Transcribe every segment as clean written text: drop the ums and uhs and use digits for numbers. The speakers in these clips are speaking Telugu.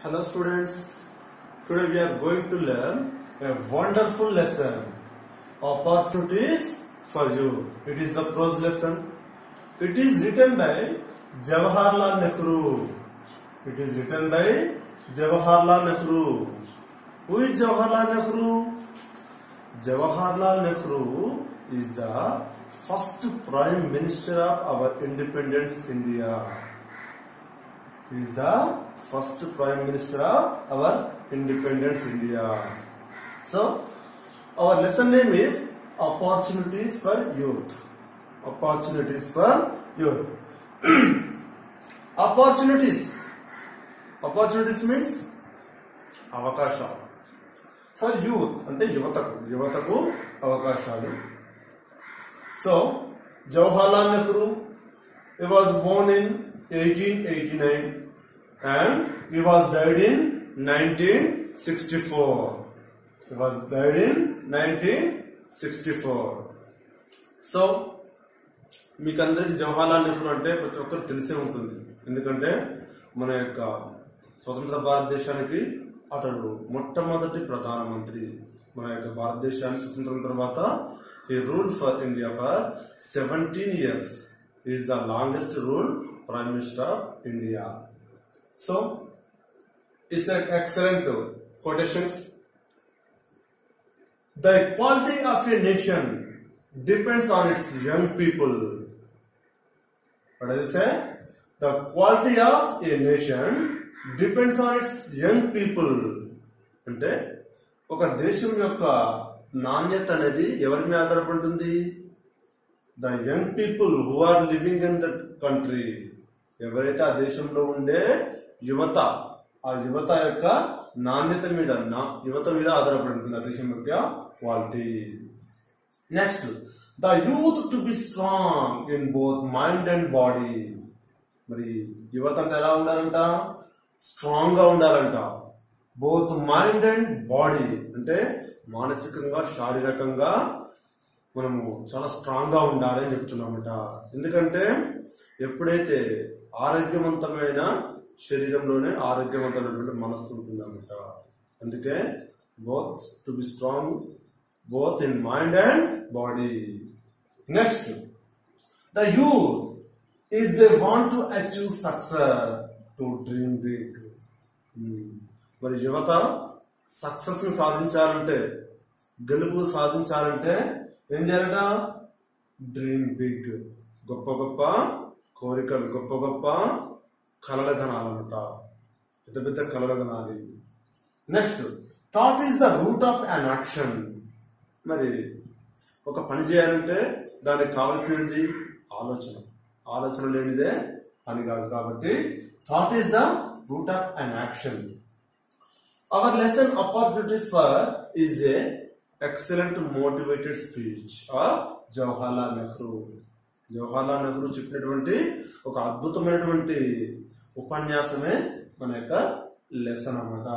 Hello students, today we are going to learn a wonderful lesson, Opportunities for Youth. It is the prose lesson. It is written by Jawaharlal Nehru. It is written by Jawaharlal Nehru. Who is Jawaharlal Nehru? Jawaharlal Nehru is the first Prime Minister of our independence India. He is the first Prime Minister of our independence India. So, our lesson name is Opportunities for Youth. Opportunities for Youth. Opportunities. Opportunities means avakasha. For youth, ante yuvataku avakashalu. So, Jawaharlal Nehru, he was born in 1889 and he was died in 1964. He was died in 1964. So, మీకు అందరికి జవహర్లాల్ నెహ్రూ అంటే ప్రతి ఒక్కరు తెలిసే ఉంటుంది. ఎందుకంటే మన యొక్క స్వతంత్ర భారతదేశానికి అతడు మొట్టమొదటి ప్రధానమంత్రి. మన యొక్క భారతదేశానికి స్వతంత్రం తర్వాత he ruled for India for 17 years. He is the longest ruled Prime Minister of India. So, it's an excellent quotations. The quality of a nation depends on its young people. What does it say? The quality of a nation depends on its young people. అంటే ఒక దేశం యొక్క నాణ్యత అనేది ఎవరి మీద ఆధారపడుతుంది? The young people who are living in that country. ఎవరైతే ఆ దేశంలో ఉండే యువత, ఆ యువత యొక్క నాణ్యత మీద యువత మీద ఆధారపడి ఉంటుంది ఆ దేశం యొక్క quality. Next, the youth to be strong in both mind and body. మరి యువత అంటే ఎలా ఉండాలంట? స్ట్రాంగ్ గా ఉండాలంట. బోత్ మైండ్ అండ్ బాడీ అంటే మానసికంగా శారీరకంగా మనము చాలా స్ట్రాంగ్ గా ఉండాలి అని చెప్తున్నామట. ఎందుకంటే ఎప్పుడైతే ఆరోగ్యవంతమైన శరీరంలోనే ఆరోగ్యవంతమైనటువంటి మనస్సు ఉంటుందన్నమాట. అందుకే both to be strong both in mind and body. Next, the youth, if they want to achieve success, to dream big. మరి యువత సక్సెస్ ని సాధించాలంటే, గెలుపు సాధించాలంటే ఏం చేయాలట? Dream big. గొప్ప గొప్ప కోరికలు, గొప్ప గొప్ప కలలు కనాలన్నమాట. పెద్ద పెద్ద కలలు కనాలి. Next, thought is the root of an action. మరి ఒక పని చేయాలంటే దానికి కావాల్సినది ఆలోచన. ఆలోచన లేనిదే పని కాదు. కాబట్టి thought is the root of an action. Our lesson opportunities for is a excellent motivated speech of Jawaharlal Nehru. Jawaharlal Nehru చెప్పినటువంటి ఒక అద్భుతమైనటువంటి ఉపన్యాసమే మన యొక్క లెసన్ అన్నమాట.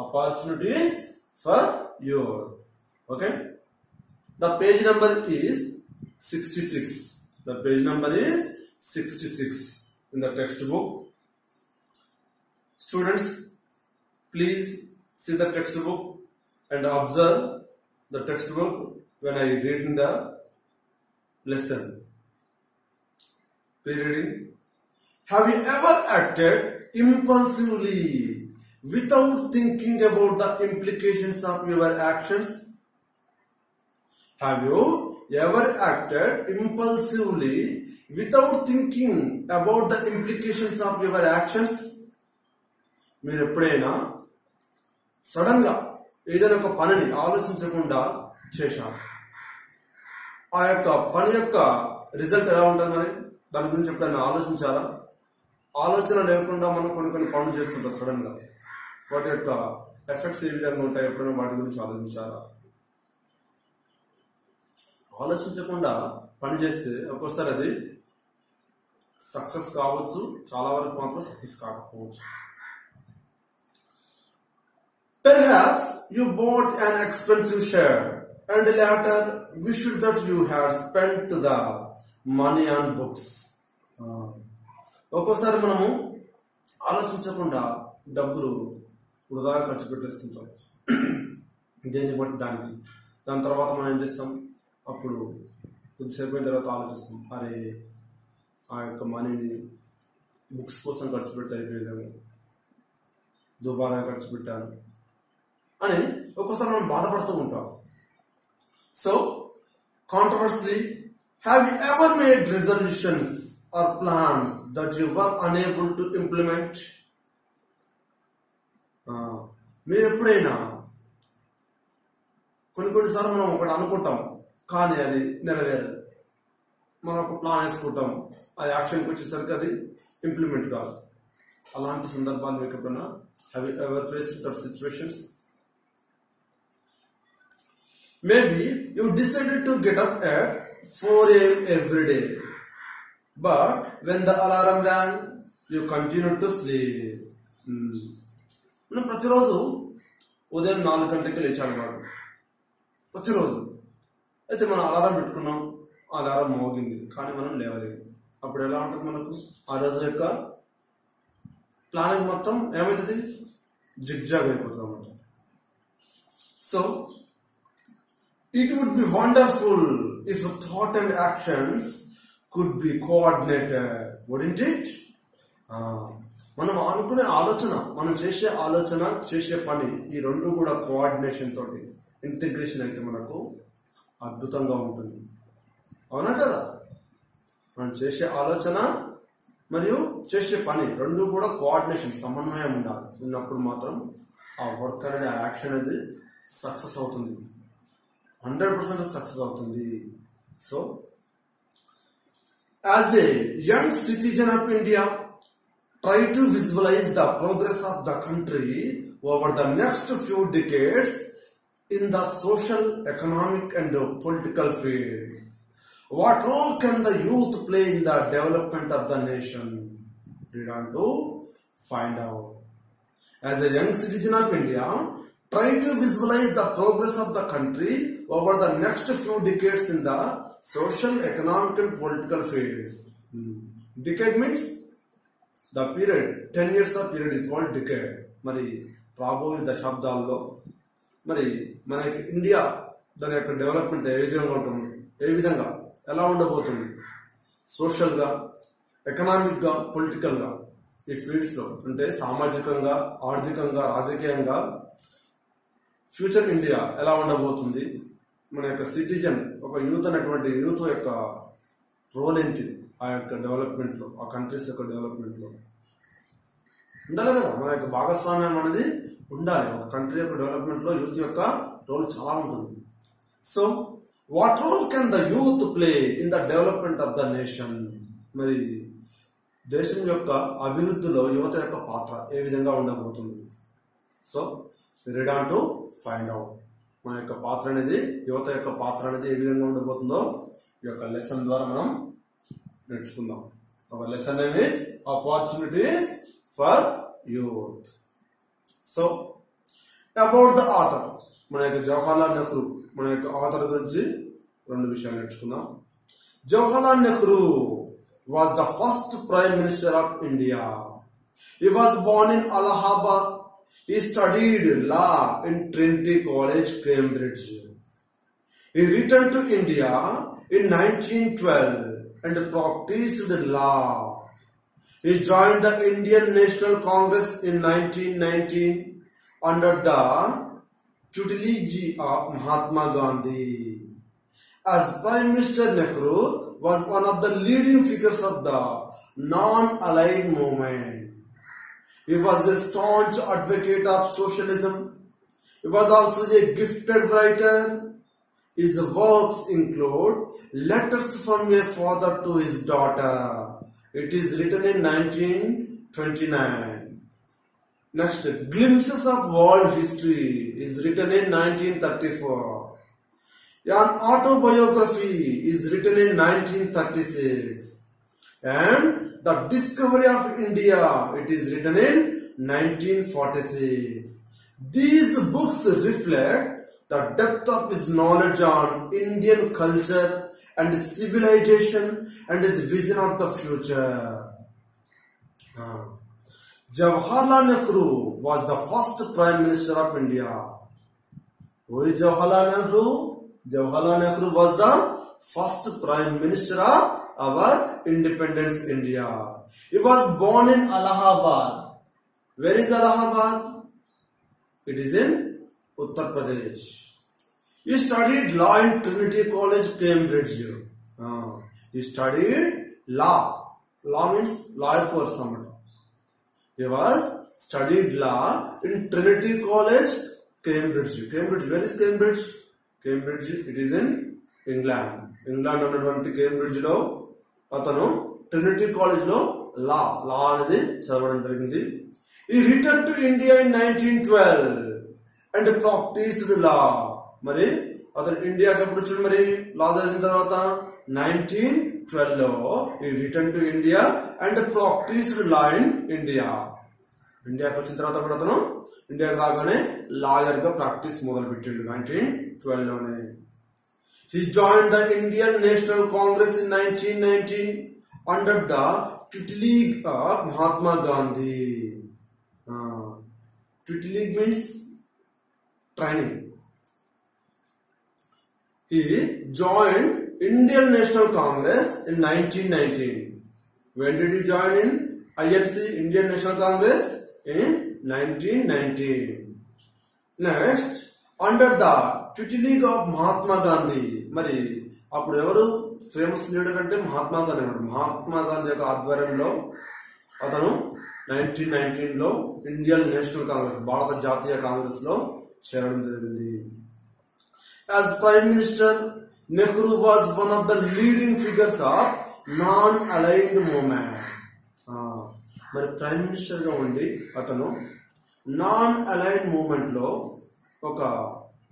Opportunities for your. Okay, the page number is 66. The page number is 66 in the textbook. Students, please see the textbook and observe the textbook when I read in the lesson. Please reading. Have you ever acted impulsively without thinking about the implications of your actions? Have you ever acted impulsively without thinking about the implications of your actions? మీరు ఎప్పుడైనా సడన్ గా ఏదైనా ఒక పనిని ఆలోచించకుండా చేశారు, ఆ యొక్క పని యొక్క రిజల్ట్ ఎలా ఉంటుంది? మరి దాని గురించి ఎప్పుడైనా ఆలోచించాలా? ఆలోచన లేకుండా మనం కొన్ని కొన్ని పనులు చేస్తుంటాం సడన్ గా. వాటి యొక్క ఎఫెక్ట్స్ ఏ విధంగా ఉంటాయి? ఎప్పుడైనా వాటి గురించి ఆలోచించాలా? ఆలోచించకుండా పని చేస్తే ఒక్కోసారి అది సక్సెస్ కావచ్చు, చాలా వరకు మాత్రం సక్సెస్ కాకపోవచ్చు. Perhaps you bought an expensive share and later wished that you had spent the money on books. ఒక్కోసారి మనము ఆలోచించకుండా డబ్బులు వృధాగా ఖర్చు పెట్టేస్తుంటాం దేనికి పడితే దానికి. దాని తర్వాత మనం ఏం చేస్తాం, అప్పుడు కొద్దిసేపు అయిన తర్వాత ఆలోచిస్తాం, అరే ఆ యొక్క మనీని బుక్స్ కోసం ఖర్చు పెడితే అయిపోయేదేమో, దుబారా ఖర్చు పెట్టాను అని ఒక్కోసారి మనం బాధపడుతూ ఉంటాం. So controversy, have you ever made resolutions or plans that you were unable to implement? మీరు ఎప్పుడైనా కొన్నిసార్లు మనం ఒకటి అనుకుంటాం కానీ అది నెరవేరదు. మనం ఒక ప్లాన్ వేసుకుంటాం, అది యాక్షన్కి వచ్చేసరికి అది ఇంప్లిమెంట్ కాదు. అలాంటి సందర్భాలు మీకు ఎప్పుడైనా have you ever faced that situations? Maybe you decided to get up at 4 a.m. every day, but when the alarm rang, you continued to sleep. మనం ప్రతిరోజు ఉదయం 4 గంటలకి లేచాడు వాడు, ప్రతిరోజు. అయితే మనం అలారం పెట్టుకున్నాం, అలారం మోగింది కానీ మనం లేవలేదు. అప్పుడు ఎలా ఉంటుంది మనకు? ఆ రోజు యొక్క ప్లానింగ్ మొత్తం ఏమవుతుంది? జిగ్జాగ్ అయిపోతుంది అన్నమాట. So it would be wonderful if thought and actions could be coordinated, wouldn't it? మనం అనుకునే ఆలోచన, మనం చేసే ఆలోచన, చేసే పని, ఈ రెండు కూడా కోఆర్డినేషన్ తోటి ఇంటిగ్రేషన్ అయితే మనకు అద్భుతంగా ఉంటుంది. అవునా కదా? మనం చేసే ఆలోచన మరియు చేసే పని రెండు కూడా కోఆర్డినేషన్, సమన్వయం ఉండాలి. ఉన్నప్పుడు మాత్రం ఆ వర్క్ అనేది, ఆ యాక్షన్ అనేది సక్సెస్ అవుతుంది, 100% సక్సెస్ అవుతుంది. So as a young citizen of India, try to visualize the progress of the country over the next few decades in the social, economic and political fields. What role can the youth play in the development of the nation? Read on to find out. As a young citizen of India, try to visualize the progress of the country over the next few decades in the social, economic and political fields. Decade means the period, 10 years of period is called decade. మరి రాబోయే దశాబ్దాల్లో మరి మన ఇండియా దాని యొక్క డెవలప్మెంట్ ఏ విధంగా ఎలా ఉండబోతుంది, సోషల్గా, ఎకనామిక్గా, పొలిటికల్గా, ఈ ఫీల్డ్స్లో, అంటే సామాజికంగా, ఆర్థికంగా, రాజకీయంగా ఫ్యూచర్ ఇండియా ఎలా ఉండబోతుంది, మన యొక్క సిటిజన్, ఒక యూత్ అనేటువంటి యూత్ యొక్క రోల్ ఏంటి ఆ యొక్క డెవలప్మెంట్లో, ఆ కంట్రీస్ యొక్క డెవలప్మెంట్లో ఉండాలి కదా. మన యొక్క భాగస్వామ్యం అనేది ఉండాలి. ఒక కంట్రీ యొక్క డెవలప్మెంట్లో యూత్ యొక్క రోల్ చాలా ఉంటుంది. So what role can the youth play in the development of the nation? మరి దేశం యొక్క అభివృద్ధిలో యువత యొక్క పాత్ర ఏ విధంగా ఉండబోతుంది? So read on to find out. మన యొక్క పాత్ర అనేది, యువత యొక్క పాత్ర అనేది ఏ విధంగా ఉండబోతుందో ఈ యొక్క లెసన్ ద్వారా మనం నేర్చుకుందాం. Our lesson name is opportunities for youth. So about the author, మన యొక్క జవహర్లాల్ నెహ్రూ, మన యొక్క ఆథర్ గురించి 2 విషయాలు నేర్చుకుందాం. Jawaharlal Nehru was the first Prime Minister of India. He was born in Allahabad. He studied law in Trinity College, Cambridge. He returned to India in 1912 and practiced law. He joined the Indian National Congress in 1919 under the tutelage of Mahatma Gandhi. As Prime Minister, Nehru was one of the leading figures of the non-aligned movement. He was a staunch advocate of socialism. He was also a gifted writer. His works include Letters from a Father to His Daughter. It is written in 1929. Next, Glimpses of World History is written in 1934. An autobiography is written in 1936. And The Discovery of India, it is written in 1946. These books reflect the depth of his knowledge on Indian culture and civilization and his vision of the future. Jawaharlal Nehru was the first Prime Minister of India. Who is Jawaharlal Nehru? Jawaharlal Nehru was the first Prime Minister of our independence India. He was born in Allahabad. Where is Allahabad? It is in Uttar Pradesh. He studied law in Trinity College, Cambridge. He studied law. Law means lawyer course. He was studied law in Trinity College, Cambridge. Cambridge, where is Cambridge? Cambridge, it is in England. England ఉన్నటువంటి కేంబ్రిడ్జ్ లో అతను ట్రినిటీ కాలేజ్ లో లా అనేది చదవడం జరిగింది. He returned to India in 1912 and practiced law. మరి అతను ఇండియాకి ఎప్పుడు వచ్చాడు? మరి లా చదివిన తర్వాత 1912 లో he returned to India and practiced law in India. ఇండియాకి వచ్చిన తర్వాత కూడా అతను ఇండియాకి రాగానే లాయర్ గా ప్రాక్టీస్ మొదలు పెట్టిండు 1912 లోనే. He joined the Indian National Congress in 1919 under the tutelage of Mahatma Gandhi. Tutelage means training. He joined Indian National Congress in 1919. When did he join in INC, Indian National Congress? In 1919. Next, under the tutelage of Mahatma Gandhi. మరి అప్పుడు ఎవరు ఫేమస్ లీడర్ అంటే మహాత్మా గాంధీ అన్నమాట. మహాత్మా గాంధీ యొక్క ఆధ్వర్యంలో అతను 1919 లో ఇండియన్ నేషనల్ కాంగ్రెస్, భారత జాతీయ కాంగ్రెస్ లో చేరడం జరిగింది. As prime minister, Nehru was one of the leading figures of non aligned movement. మరి ప్రైమ్ మినిస్టర్ గా ఉండి అతను నాన్ అలైన్డ్ మూవ్మెంట్ లో ఒక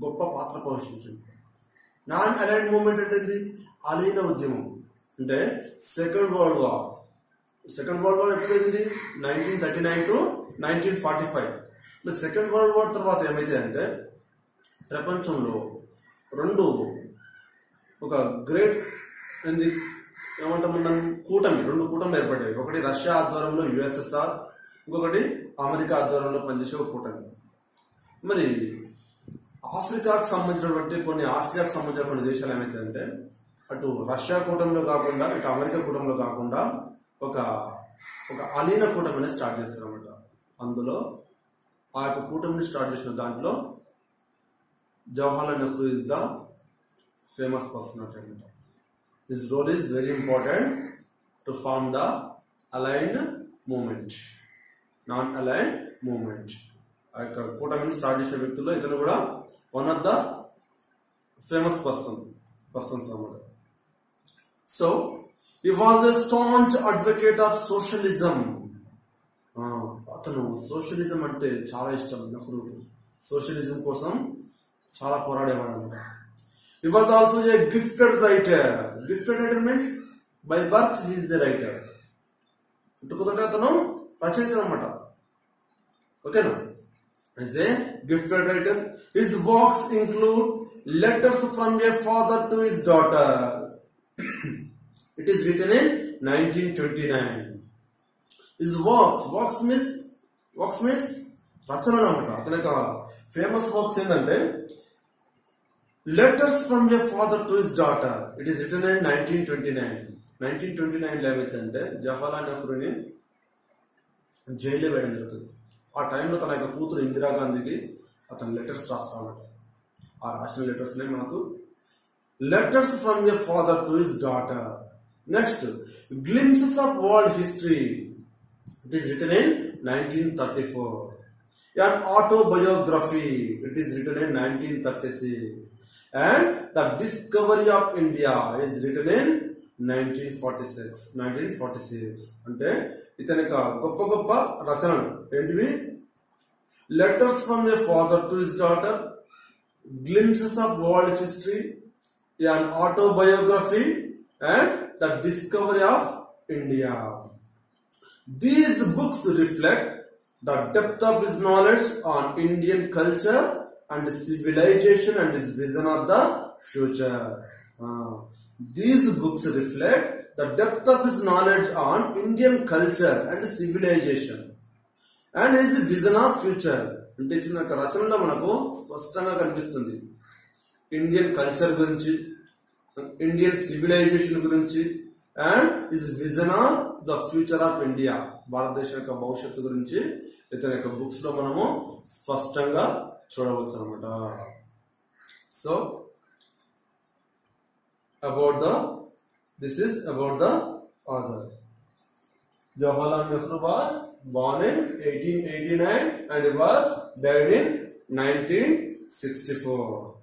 గొప్ప పాత్ర పోషించింది. నాన్ అలైన్డ్ మూవ్మెంట్ అంటే అలీన ఉద్యమం. అంటే సెకండ్ వరల్డ్ వార్ ఎప్పుడైంది? 1939 to 1945. సెకండ్ వరల్డ్ వార్ తర్వాత ఏమైతే అంటే ప్రపంచంలో రెండు ఒక గ్రేట్ ఏమంటాం రెండు కూటమి ఏర్పడ్డాయి. ఒకటి రష్యా ఆధ్వర్యంలో USSR, ఇంకొకటి అమెరికా ఆధ్వర్యంలో పనిచేసే ఒక కూటమి. మరి ఆఫ్రికాకు సంబంధించినటువంటి కొన్ని, ఆసియాకు సంబంధించిన కొన్ని దేశాలు ఏమైతే అంటే అటు రష్యా కూటమిలో కాకుండా ఇటు అమెరికా కూటమిలో కాకుండా ఒక అలీన కూటమిని స్టార్ట్ చేస్తారు అన్నమాట. అందులో ఆ యొక్క కూటమిని స్టార్ట్ చేసిన దాంట్లో Jawaharlal Nehru is the famous personality అన్నమాట. His role is very important to form the aligned movement, non-aligned movement. ఆ యొక్క కూటమిని స్టార్ట్ చేసిన వ్యక్తుల్లో ఇతను కూడా one of the famous persons అన్నమాట. So he was a staunch advocate of socialism. అతను సోషలిజం అంటే చాలా ఇష్టం నెహ్రూ. సోషలిజం కోసం చాలా పోరాడేవాడు అన్నమాట. He was also a gifted writer. Gifted writer means by birth he is a writer. పుట్టుకతోనే అతను రచయిత అన్నమాట. ఓకేనా? Is a gifted writer. His works include letters from a father to his daughter. It is written in 1929. His works means రచనలు అన్నమాట. అతని యొక్క ఫేమస్ వర్క్స్ ఏంటంటే letters from a father to his daughter. It is return in 1929. 1929 లో ఏమైందంటే జవహర్లాల్ నెహ్రూని జైల్లో వేయడం జరుగుతుంది. ఆ టైంలో తన యొక్క కూతురు ఇందిరాగాంధీకి అతను లెటర్స్ రాస్తారన్నమాట. ఆ రాసిన లెటర్స్ మనకు letters from a father to his daughter. Next, glimpses of world history. It is return in 1934. An autobiography. It is written in 1936. And the discovery of India is written in 1946. అంటే ఇతని గొప్ప గొప్ప రచనలు ఏంటివి? Letters from A father to his daughter, glimpses of world history, an autobiography, and the discovery of India. These books reflect the depth of his knowledge on Indian culture and civilization and his vision of the future. These books reflect the depth of his knowledge on Indian culture and civilization and his vision of future అంటే ఇచ్చిన యొక్క రచనలో మనకు స్పష్టంగా కనిపిస్తుంది ఇండియన్ కల్చర్ గురించి, ఇండియన్ సివిలైజేషన్ గురించి, and his vision of the future of India, భారతదేశం యొక్క భవిష్యత్తు గురించి ఇతని యొక్క బుక్స్ లో మనము స్పష్టంగా చూడవచ్చు అనమాట. So this is about the author. Jawaharlal Nehru was born in 1889 and he was died in 1964.